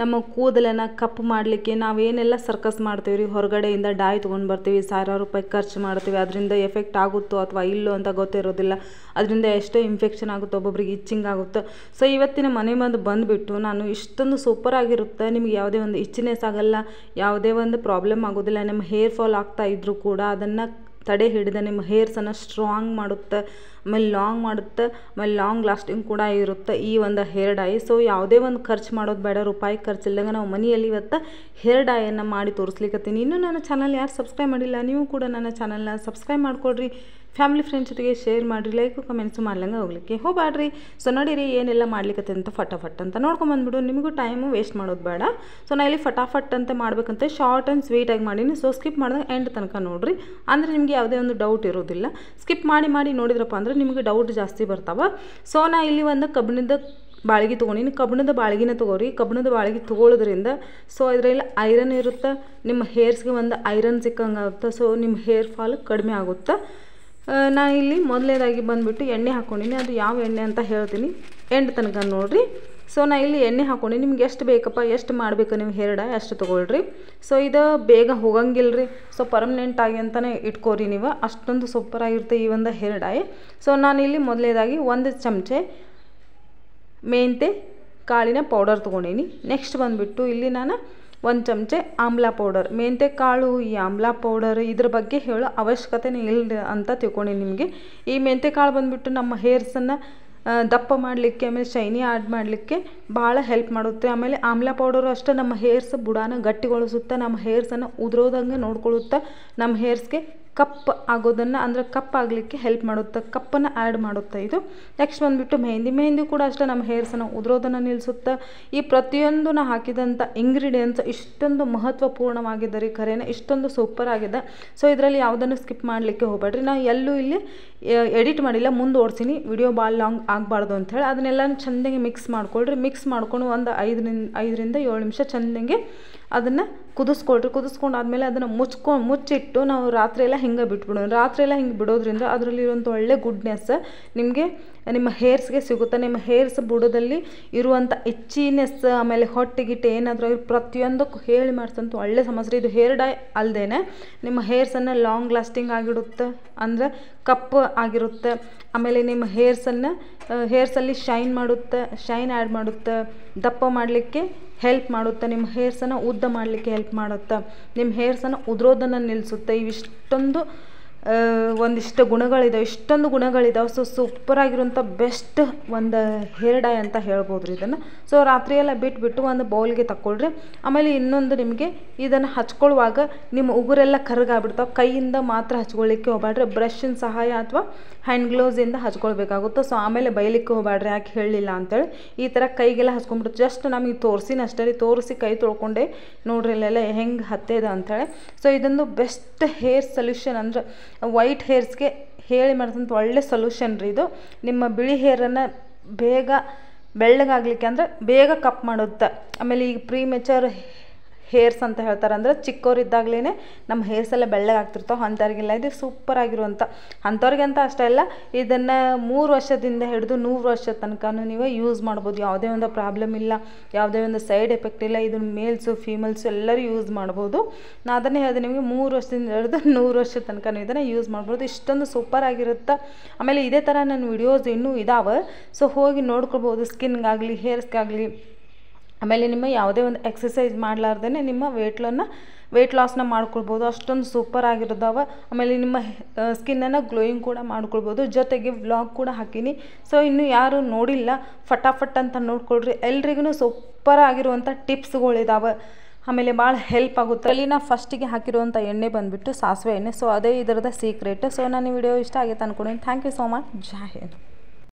ನಮ್ಮ ಕೂದಲನ್ನು ಕಪ್ಪು ಮಾಡಲಿಕ್ಕೆ ನಾವೇನೆಲ್ಲ ಸರ್ಕಸ್ ಮಾಡ್ತೀವಿ ರೀ, ಹೊರಗಡೆಯಿಂದ ಡಾಯ್ ತೊಗೊಂಡು ಬರ್ತೀವಿ, ಸಾವಿರಾರು ರೂಪಾಯಿ ಖರ್ಚು ಮಾಡ್ತೀವಿ, ಅದರಿಂದ ಎಫೆಕ್ಟ್ ಆಗುತ್ತೋ ಅಥವಾ ಇಲ್ಲೋ ಅಂತ ಗೊತ್ತಿರೋದಿಲ್ಲ. ಅದರಿಂದ ಎಷ್ಟೋ ಇನ್ಫೆಕ್ಷನ್ ಆಗುತ್ತೋ, ಒಬ್ಬೊಬ್ರಿಗೆ ಇಚ್ಚಿಂಗ್ ಆಗುತ್ತೋ. ಸೊ ಇವತ್ತಿನ ಮನೆ ಮದ್ದು ಬಂದುಬಿಟ್ಟು ನಾನು ಇಷ್ಟೊಂದು ಸೂಪರ್ ಆಗಿರುತ್ತೆ, ನಿಮ್ಗೆ ಯಾವುದೇ ಒಂದು ಇಚ್ಚಿನೆಸ್ ಆಗಲ್ಲ, ಯಾವುದೇ ಒಂದು ಪ್ರಾಬ್ಲಮ್ ಆಗೋದಿಲ್ಲ. ನಿಮ್ಮ ಹೇರ್ ಫಾಲ್ ಆಗ್ತಾ ಇದ್ದರೂ ಕೂಡ ಅದನ್ನು ತಡೆ ಹಿಡಿದ ನಿಮ್ಮ ಹೇರ್ಸನ್ನು ಸ್ಟ್ರಾಂಗ್ ಮಾಡುತ್ತೆ, ಆಮೇಲೆ ಲಾಂಗ್ ಮಾಡುತ್ತೆ, ಆಮೇಲೆ ಲಾಂಗ್ ಲಾಸ್ಟಿಂಗ್ ಕೂಡ ಇರುತ್ತೆ ಈ ಒಂದು ಹೇರ್ ಡೈ. ಸೊ ಯಾವುದೇ ಒಂದು ಖರ್ಚು ಮಾಡೋದು ಬೇಡ, ರೂಪಾಯಿ ಖರ್ಚಿಲ್ದಂಗೆ ನಾವು ಮನೆಯಲ್ಲಿ ಇವತ್ತು ಹೇರ್ ಡೈಯನ್ನು ಮಾಡಿ ತೋರಿಸ್ಲಿಕ್ಕತ್ತೀನಿ. ಇನ್ನೂ ನನ್ನ ಚಾನಲ್ ಯಾರು ಸಬ್ಸ್ಕ್ರೈಬ್ ಮಾಡಿಲ್ಲ, ನೀವು ಕೂಡ ನನ್ನ ಚಾನಲ್ನ ಸಬ್ಸ್ಕ್ರೈಬ್ ಮಾಡ್ಕೊಳ್ರಿ, ಫ್ಯಾಮಿಲಿ ಫ್ರೆಂಡ್ಸ್ ಜೊತೆಗೆ ಶೇರ್ ಮಾಡಿರಿ, ಲೈಕು ಕಮೆಂಟ್ಸು ಮಾಡ್ಲಂಗೆ ಹೋಗ್ಲಿಕ್ಕೆ ಹೋಗ್ಬೇಡ್ರಿ. ಸೊ ನೋಡಿರಿ ಏನೆಲ್ಲ ಮಾಡ್ಲಿಕ್ಕತ್ತೆ ಅಂತ ಫಟಾಫಟ್ ಅಂತ ನೋಡ್ಕೊಂಬಂದ್ಬಿಡು, ನಿಮಗೂ ಟೈಮು ವೇಸ್ಟ್ ಮಾಡೋದು ಬೇಡ. ಸೊ ನಾ ಇಲ್ಲಿ ಫಟಾಫಟ್ ಅಂತ ಮಾಡ್ಬೇಕಂತ ಶಾರ್ಟ್ ಆ್ಯಂಡ್ ಸ್ವೀಟಾಗಿ ಮಾಡೀನಿ. ಸೊ ಸ್ಕಿಪ್ ಮಾಡಿದಾಗ ಎಂಡ್ ತನಕ ನೋಡಿರಿ, ಅಂದರೆ ನಿಮಗೆ ಯಾವುದೇ ಒಂದು ಡೌಟ್ ಇರೋದಿಲ್ಲ. ಸ್ಕಿಪ್ ಮಾಡಿ ನೋಡಿದ್ರಪ್ಪ ಅಂದರೆ ನಿಮಗೆ ಡೌಟ್ ಜಾಸ್ತಿ ಬರ್ತಾವೆ. ಸೊ ನಾ ಇಲ್ಲಿ ಒಂದು ಕಬ್ಬಿಣದ ಬಾಳಿಗೆ ತೊಗೊಂಡಿನಿ, ಕಬ್ಬಿಣದ ಬಾಳಿಗೆನ ತೊಗೋರಿ. ಕಬ್ಬಿಣದ ಬಾಳಿಗೆ ತೊಗೊಳ್ಳೋದ್ರಿಂದ ಸೊ ಇದರಲ್ಲಿ ಐರನ್ ಇರುತ್ತೆ, ನಿಮ್ಮ ಹೇರ್ಸ್ಗೆ ಒಂದು ಐರನ್ ಸಿಕ್ಕಂಗೆ ಆಗುತ್ತೆ. ಸೊ ನಿಮ್ಮ ಹೇರ್ ಫಾಲ್ ಕಡಿಮೆ ಆಗುತ್ತೆ. ನಾನು ಇಲ್ಲಿ ಮೊದಲನೇದಾಗಿ ಬಂದುಬಿಟ್ಟು ಎಣ್ಣೆ ಹಾಕ್ಕೊಂಡಿನಿ, ಅದು ಯಾವ ಎಣ್ಣೆ ಅಂತ ಹೇಳ್ತೀನಿ, ಎಂಡ್ ತನಕ ನೋಡಿರಿ. ಸೊ ನಾ ಇಲ್ಲಿ ಎಣ್ಣೆ ಹಾಕ್ಕೊಂಡು ನಿಮ್ಗೆ ಎಷ್ಟು ಬೇಕಪ್ಪ, ಎಷ್ಟು ಮಾಡಬೇಕು ನೀವು ಹೇರ್ ಡೈ ಅಷ್ಟು ತೊಗೊಳ್ರಿ. ಸೊ ಇದು ಬೇಗ ಹೋಗಂಗಿಲ್ಲ ರೀ, ಸೊ ಪರ್ಮನೆಂಟಾಗಿ ಅಂತಲೇ ಇಟ್ಕೋರಿ ನೀವು, ಅಷ್ಟೊಂದು ಸೂಪರಾಗಿರುತ್ತೆ ಈ ಒಂದು ಹೇರ್ ಡೈ. ಸೊ ನಾನಿಲ್ಲಿ ಮೊದಲನೇದಾಗಿ 1 ಚಮಚೆ ಮೆಂತೆ ಕಾಳಿನ ಪೌಡರ್ ತೊಗೊಂಡೀನಿ. ನೆಕ್ಸ್ಟ್ ಬಂದುಬಿಟ್ಟು ಇಲ್ಲಿ ನಾನು 1 ಚಮಚೆ ಆಮ್ಲ ಪೌಡರ್. ಮೆಂತೆ ಕಾಳು, ಈ ಆಮ್ಲ ಪೌಡರ್ ಇದ್ರ ಬಗ್ಗೆ ಹೇಳೋ ಅವಶ್ಯಕತೆನೇ ಇಲ್ಲ ಅಂತ ತಿಳ್ಕೊಂಡು ನಿಮಗೆ. ಈ ಮೆಂತೆ ಕಾಳು ಬಂದುಬಿಟ್ಟು ನಮ್ಮ ಹೇರ್ಸನ್ನು ದಪ್ಪ ಮಾಡಲಿಕ್ಕೆ, ಆಮೇಲೆ ಶೈನಿ ಆ್ಯಡ್ ಮಾಡಲಿಕ್ಕೆ ಭಾಳ ಹೆಲ್ಪ್ ಮಾಡುತ್ತೆ. ಆಮೇಲೆ ಆಮ್ಲ ಪೌಡರು ಅಷ್ಟೇ ನಮ್ಮ ಹೇರ್ಸ್ ಬುಡಾನ ಗಟ್ಟಿಗೊಳಿಸುತ್ತೆ, ನಮ್ಮ ಹೇರ್ಸನ್ನು ಉದುರೋದಂಗೆ ನೋಡ್ಕೊಳ್ಳುತ್ತೆ, ನಮ್ಮ ಹೇರ್ಸ್ಗೆ ಕಪ್ ಆಗೋದನ್ನು ಅಂದರೆ ಕಪ್ ಆಗಲಿಕ್ಕೆ ಹೆಲ್ಪ್ ಮಾಡುತ್ತೆ, ಕಪ್ಪನ್ನು ಆ್ಯಡ್ ಮಾಡುತ್ತೆ ಇದು. ನೆಕ್ಸ್ಟ್ ಬಂದುಬಿಟ್ಟು ಮೆಹಂದಿ ಕೂಡ ಅಷ್ಟೇ ನಮ್ಮ ಹೇರ್ಸನ್ನು ಉದುರೋದನ್ನು ನಿಲ್ಲಿಸುತ್ತೆ. ಈ ಪ್ರತಿಯೊಂದು ನಾ ಹಾಕಿದಂಥ ಇಂಗ್ರೀಡಿಯೆಂಟ್ಸ್ ಇಷ್ಟೊಂದು ಮಹತ್ವಪೂರ್ಣವಾಗಿದೆ ರೀ, ಖರೇನ ಇಷ್ಟೊಂದು ಸೂಪರ್ ಆಗಿದೆ. ಸೊ ಇದರಲ್ಲಿ ಯಾವುದನ್ನು ಸ್ಕಿಪ್ ಮಾಡಲಿಕ್ಕೆ ಹೋಗಬೇಡ್ರಿ. ನಾ ಎಲ್ಲೂ ಇಲ್ಲಿ ಎಡಿಟ್ ಮಾಡಿಲ್ಲ, ಮುಂದೆ ಓಡಿಸಿನಿ, ವಿಡಿಯೋ ಭಾಳ ಲಾಂಗ್ ಆಗಬಾರ್ದು ಅಂಥೇಳಿ. ಅದನ್ನೆಲ್ಲ ಚೆಂದಾಗಿ ಮಿಕ್ಸ್ ಮಾಡ್ಕೊಳ್ರಿ. ಮಿಕ್ಸ್ ಮಾಡ್ಕೊಂಡು ಒಂದು 5ರಿಂದ 7 ನಿಮಿಷ ಚೆಂದಾಗಿ ಅದನ್ನು ಕುದಿಸ್ಕೊಳ್ರಿ. ಕುದಿಸ್ಕೊಂಡಾದ್ಮೇಲೆ ಅದನ್ನು ಮುಚ್ಚಿಟ್ಟು ನಾವು ರಾತ್ರಿ ಎಲ್ಲ ಹಿಂಗೆ ಬಿಟ್ಬಿಡೋಣ. ರಾತ್ರಿ ಎಲ್ಲ ಹಿಂಗೆ ಬಿಡೋದ್ರಿಂದ ಅದರಲ್ಲಿರುವಂಥ ಒಳ್ಳೆ ಗುಡ್ನೆಸ್ ನಿಮಗೆ ನಿಮ್ಮ ಹೇರ್ಸ್ಗೆ ಸಿಗುತ್ತೆ. ನಿಮ್ಮ ಹೇರ್ಸ್ ಬುಡದಲ್ಲಿ ಇರುವಂಥ ಇಚ್ಚಿನೆಸ್, ಆಮೇಲೆ ಹೊಟ್ಟೆಗಿಟ್ಟು ಏನಾದರೂ ಪ್ರತಿಯೊಂದಕ್ಕೂ ಹೇಳಿ ಮಾಡಿಸಂತ ಒಳ್ಳೆ ಸಮಸ್ಯೆ. ಇದು ಹೇರ್ ಡೈ ಅಲ್ಲದೇ ನಿಮ್ಮ ಹೇರ್ಸನ್ನು ಲಾಂಗ್ ಲಾಸ್ಟಿಂಗ್ ಆಗಿಡುತ್ತೆ, ಅಂದರೆ ಕಪ್ಪು ಆಗಿರುತ್ತೆ. ಆಮೇಲೆ ನಿಮ್ಮ ಹೇರ್ಸಲ್ಲಿ ಶೈನ್ ಮಾಡುತ್ತೆ, ಶೈನ್ ಆ್ಯಡ್ ಮಾಡುತ್ತೆ, ದಪ್ಪ ಮಾಡಲಿಕ್ಕೆ ಹೆಲ್ಪ್ ಮಾಡುತ್ತೆ, ನಿಮ್ಮ ಹೇರ್ಸನ್ನು ಉದ್ದ ಮಾಡಲಿಕ್ಕೆ ಹೆಲ್ಪ್ ಮಾಡುತ್ತೆ, ನಿಮ್ಮ ಹೇರ್ಸನ್ನು ಉದುರೋದನ್ನು ನಿಲ್ಲಿಸುತ್ತೆ. ಇವಿಷ್ಟೊಂದು ಒಂದಿಷ್ಟು ಗುಣಗಳಿದಾವೆ, ಇಷ್ಟೊಂದು ಗುಣಗಳಿದಾವೆ. ಸೊ ಸೂಪರಾಗಿರುವಂಥ ಬೆಸ್ಟ್ ಒಂದು ಹೇರ್ ಡೈ ಅಂತ ಹೇಳ್ಬೋದು ರೀ ಇದನ್ನು. ಸೊ ರಾತ್ರಿಯೆಲ್ಲ ಬಿಟ್ಬಿಟ್ಟು ಒಂದು ಬೌಲ್ಗೆ ತಗೊಳ್ರಿ. ಆಮೇಲೆ ಇನ್ನೊಂದು, ನಿಮಗೆ ಇದನ್ನು ಹಚ್ಕೊಳ್ಳುವಾಗ ನಿಮ್ಮ ಉಗುರೆಲ್ಲ ಕರಗಾಗ್ಬಿಡ್ತಾವೆ, ಕೈಯಿಂದ ಮಾತ್ರ ಹಚ್ಕೊಳ್ಳಿಕ್ಕೆ ಹೋಗ್ಬೇಡ್ರಿ, ಬ್ರಷಿನ ಸಹಾಯ ಅಥವಾ ಹ್ಯಾಂಡ್ ಗ್ಲೌಸಿಂದ ಹಚ್ಕೊಳ್ಬೇಕಾಗುತ್ತೆ. ಸೊ ಆಮೇಲೆ ಬೈಲಿಕ್ಕೆ ಹೋಗ್ಬೇಡ್ರಿ, ಯಾಕೆ ಹೇಳಲಿಲ್ಲ ಅಂತೇಳಿ. ಈ ಥರ ಕೈಗೆಲ್ಲ ಹಚ್ಕೊಂಡ್ಬಿಟ್ಟು ಜಸ್ಟ್ ನಮಗೆ ತೋರಿಸಿನ ಅಷ್ಟೇ ರೀ, ತೋರಿಸಿ ಕೈ ತೊಳ್ಕೊಂಡೆ ನೋಡ್ರಿ ಇಲ್ಲೆಲ್ಲ ಹೆಂಗೆ ಹತ್ತಿದೆ ಅಂಥೇಳಿ. ಸೊ ಇದೊಂದು ಬೆಸ್ಟ್ ಹೇರ್ ಸೊಲ್ಯೂಷನ್, ಅಂದರೆ ವೈಟ್ ಹೇರ್ಸ್ಗೆ ಹೇಳಿ ಮಾಡಿದಂಥ ಒಳ್ಳೆ ಸೊಲ್ಯೂಷನ್ ರೀ ಇದು. ನಿಮ್ಮ ಬಿಳಿ ಹೇರನ್ನು ಬೇಗ ಬೆಳ್ಳಗಾಗಲಿಕ್ಕೆ, ಅಂದರೆ ಬೇಗ ಕಪ್ ಮಾಡುತ್ತೆ. ಆಮೇಲೆ ಈಗ ಪ್ರೀಮೆಚರ್ ಹೇರ್ಸ್ ಅಂತ ಹೇಳ್ತಾರೆ, ಅಂದರೆ ಚಿಕ್ಕವರಿದ್ದಾಗಲೇ ನಮ್ಮ ಹೇರ್ಸ್ ಎಲ್ಲ ಬೆಳ್ಳಗಾಗ್ತಿರ್ತಾವೆ, ಅಂಥವ್ರಿಗೆಲ್ಲ ಇದು ಸೂಪರ್ ಆಗಿರುವಂಥ, ಅಂಥವ್ರಿಗೆ ಅಂತ ಅಷ್ಟೇ ಅಲ್ಲ, ಇದನ್ನು 3 ವರ್ಷದಿಂದ ಹಿಡಿದು 100 ವರ್ಷದ ತನಕ ನೀವು ಯೂಸ್ ಮಾಡ್ಬೋದು. ಯಾವುದೇ ಒಂದು ಪ್ರಾಬ್ಲಮ್ ಇಲ್ಲ, ಯಾವುದೇ ಒಂದು ಸೈಡ್ ಎಫೆಕ್ಟ್ ಇಲ್ಲ. ಇದನ್ನು ಮೇಲ್ಸು ಫೀಮೇಲ್ಸು ಎಲ್ಲರೂ ಯೂಸ್ ಮಾಡ್ಬೋದು. ನಾನು ಅದನ್ನೇ ಹೇಳಿದೆ ನಿಮಗೆ, 3 ವರ್ಷದಿಂದ ಹಿಡಿದು 100 ವರ್ಷದ ತನಕ ಇದನ್ನು ಯೂಸ್ ಮಾಡ್ಬೋದು. ಇಷ್ಟೊಂದು ಸೂಪರ್ ಆಗಿರುತ್ತೆ. ಆಮೇಲೆ ಇದೇ ಥರ ನನ್ನ ವಿಡಿಯೋಸ್ ಇನ್ನೂ ಇದ್ದಾವೆ, ಸೊ ಹೋಗಿ ನೋಡ್ಕೊಳ್ಬೋದು, ಸ್ಕಿನ್ಗಾಗಲಿ ಹೇರ್ಸ್ಗಾಗಲಿ. ಆಮೇಲೆ ನಿಮ್ಮ ಯಾವುದೇ ಒಂದು ಎಕ್ಸಸೈಸ್ ಮಾಡಲಾರ್ದೇ ನಿಮ್ಮ ವೆಯ್ಟ್ ಲಾಸ್ನ ಮಾಡ್ಕೊಳ್ಬೋದು, ಅಷ್ಟೊಂದು ಸೂಪರ್ ಆಗಿರೋದಾವ. ಆಮೇಲೆ ನಿಮ್ಮ ಸ್ಕಿನ್ನನ್ನು ಗ್ಲೋಯಿಂಗ್ ಕೂಡ ಮಾಡ್ಕೊಳ್ಬೋದು. ಜೊತೆಗೆ ವ್ಲಾಗ್ ಕೂಡ ಹಾಕೀನಿ. ಸೊ ಇನ್ನು ಯಾರು ನೋಡಿಲ್ಲ ಫಟಾಫಟ್ ಅಂತ ನೋಡ್ಕೊಳ್ರಿ, ಎಲ್ರಿಗೂ ಸೂಪರ್ ಆಗಿರುವಂಥ ಟಿಪ್ಸ್ಗಳಿದಾವೆ, ಆಮೇಲೆ ಭಾಳ ಹೆಲ್ಪ್ ಆಗುತ್ತೆ. ಅಲ್ಲಿ ನಾ ಫಸ್ಟಿಗೆ ಹಾಕಿರುವಂಥ ಎಣ್ಣೆ ಬಂದುಬಿಟ್ಟು ಸಾಸಿವೆ ಎಣ್ಣೆ. ಸೊ ಅದೇ ಇದರದ ಸೀಕ್ರೆಟ್. ಸೊ ನಾನು ವಿಡಿಯೋ ಇಷ್ಟ ಆಗೈತೆ ಅಂದ್ಕೊಂಡಿದ್ದೀನಿ. Thank you so much. ಜೈ ಹಿಂದ್.